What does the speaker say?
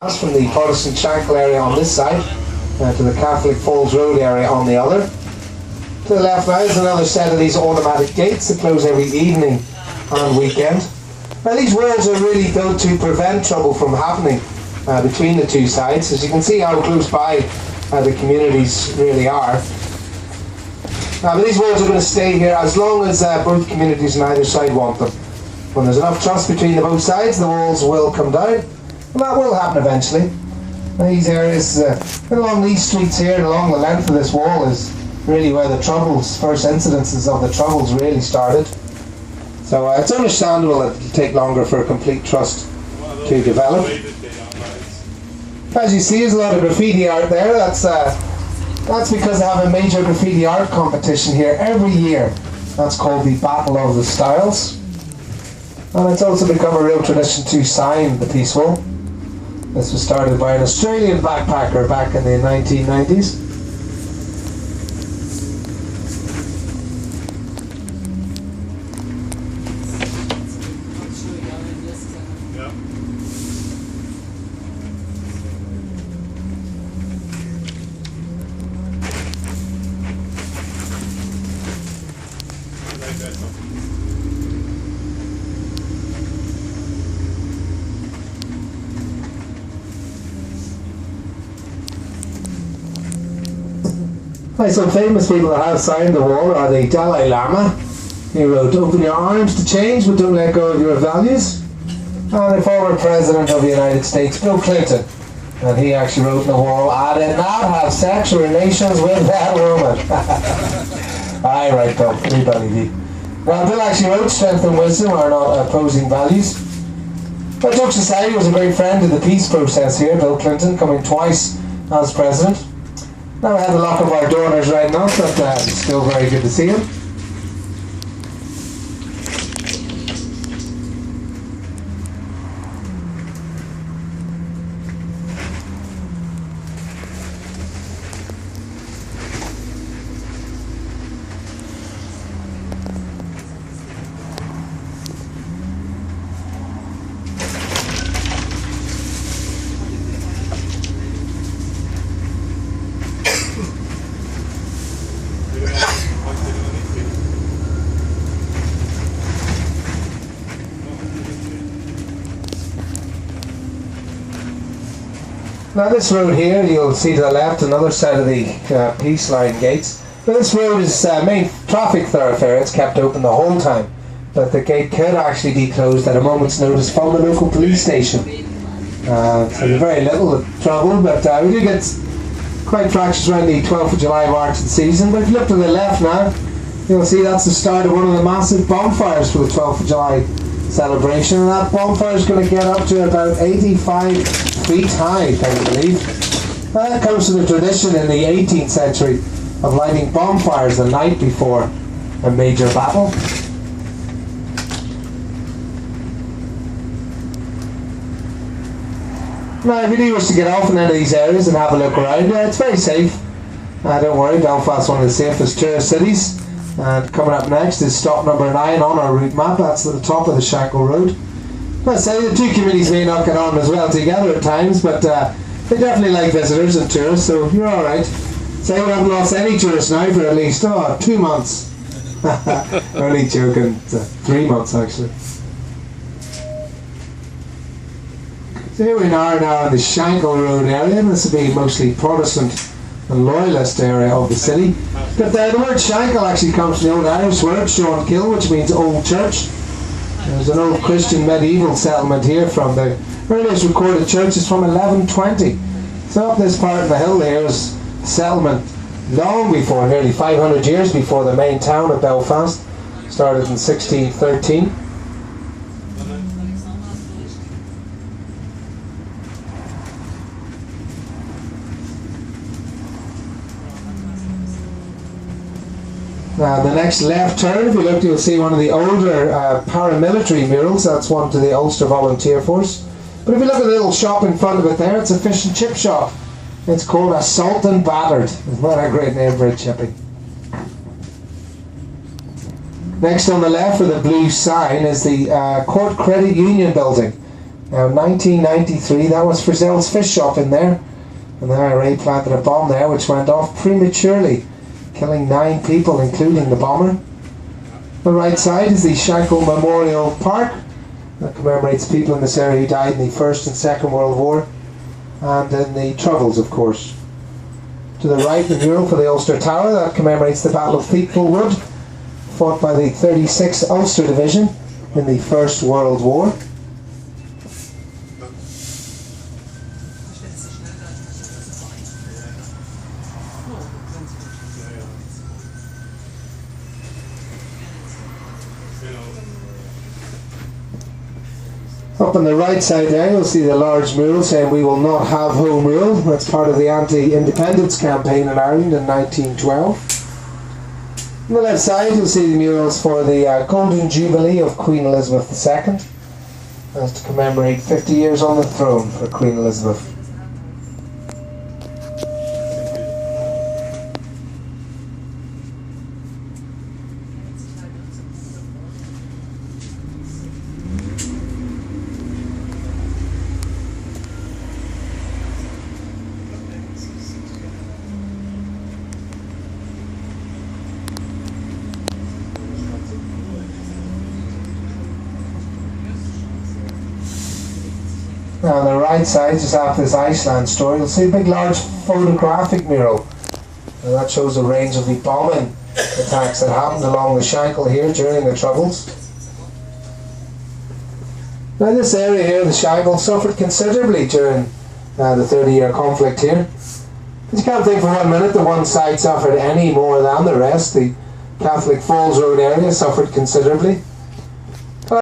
That's from the Protestant Shankill area on this side to the Catholic Falls Road area on the other. To the left now is another set of these automatic gates that close every evening and weekend. Now these walls are really built to prevent trouble from happening between the two sides. As you can see how close by the communities really are. But these walls are going to stay here as long as both communities on either side want them. When there's enough trust between the both sides, the walls will come down. And that will happen eventually. These areas, along these streets here and along the length of this wall is really where the troubles, first incidences of the troubles really started. So it's understandable that it'll take longer for a complete trust to develop. As you see, there's a lot of graffiti art there. That's because they have a major graffiti art competition here every year. That's called the Battle of the Styles. And it's also become a real tradition to sign the peace wall. This was started by an Australian backpacker back in the 1990s. Some famous people that have signed the wall are the Dalai Lama. He wrote, "Open your arms to change, but don't let go of your values." And the former President of the United States, Bill Clinton. And he actually wrote on the wall, "I did not have sexual relations with that woman." Aye, right, Bill. Anybody do. Well, Bill actually wrote, "Strength and wisdom are not opposing values." But jokes aside, he was a great friend of the peace process here, Bill Clinton, coming twice as president. Now we have the luck of our donors right now, but it's still very good to see him. Now this road here, you'll see to the left another set of the peace line gates. But this road is main traffic thoroughfare. It's kept open the whole time. But the gate could actually be closed at a moment's notice from the local police station. So there's very little trouble, but we do get quite fractious around the 12th of July march of the season. But if you look to the left now, you'll see that's the start of one of the massive bonfires for the 12th of July celebration. And that bonfire is going to get up to about 85 feet high, can you believe? That comes from the tradition in the 18th century of lighting bonfires the night before a major battle. Now, if you do wish to get off in any of these areas and have a look around, it's very safe. Don't worry, Belfast is one of the safest tourist cities. And coming up next is stop number 9 on our route map. That's at the top of the Shankill Road. Let's say the two communities may not get on as well together at times, but they definitely like visitors and tourists, so you're alright. Say we haven't lost any tourists now for at least 2 months. Only joking, 3 months actually. So here we are now in the Shankill Road area, and this will be mostly Protestant and Loyalist area of the city. But the word Shankill actually comes from the old Irish word Shankill, which means old church. There's an old Christian medieval settlement here from the earliest recorded church is from 1120. So up this part of the hill there is a settlement long before, nearly 500 years before the main town of Belfast, started in 1613. Now the next left turn, if you look, you'll see one of the older paramilitary murals. That's one to the Ulster Volunteer Force. But if you look at the little shop in front of it there, it's a fish and chip shop. It's called Assault and Battered. Isn't that a great name for a chippy? Next on the left with a blue sign is the Court Credit Union building. Now 1993, that was Frizzell's fish shop in there, and the IRA planted a bomb there which went off prematurely, killing 9 people including the bomber. On the right side is the Shankill Memorial Park that commemorates people in this area who died in the First and Second World War and in the Troubles, of course. To the right, the mural for the Ulster Tower that commemorates the Battle of Peakful Wood, fought by the 36th Ulster Division in the First World War. Up on the right side there, you'll see the large mural saying "We will not have home rule." That's part of the anti-independence campaign in Ireland in 1912. On the left side, you'll see the murals for the Golden Jubilee of Queen Elizabeth II. That's to commemorate 50 years on the throne for Queen Elizabeth. Now on the right side, just after this Iceland story, you'll see a big large photographic mural. And that shows a range of the bombing attacks that happened along the Shankill here during the Troubles. Now this area here, the Shankill, suffered considerably during the 30-year conflict here. But you can't think for 1 minute that one side suffered any more than the rest. The Catholic Falls Road area suffered considerably.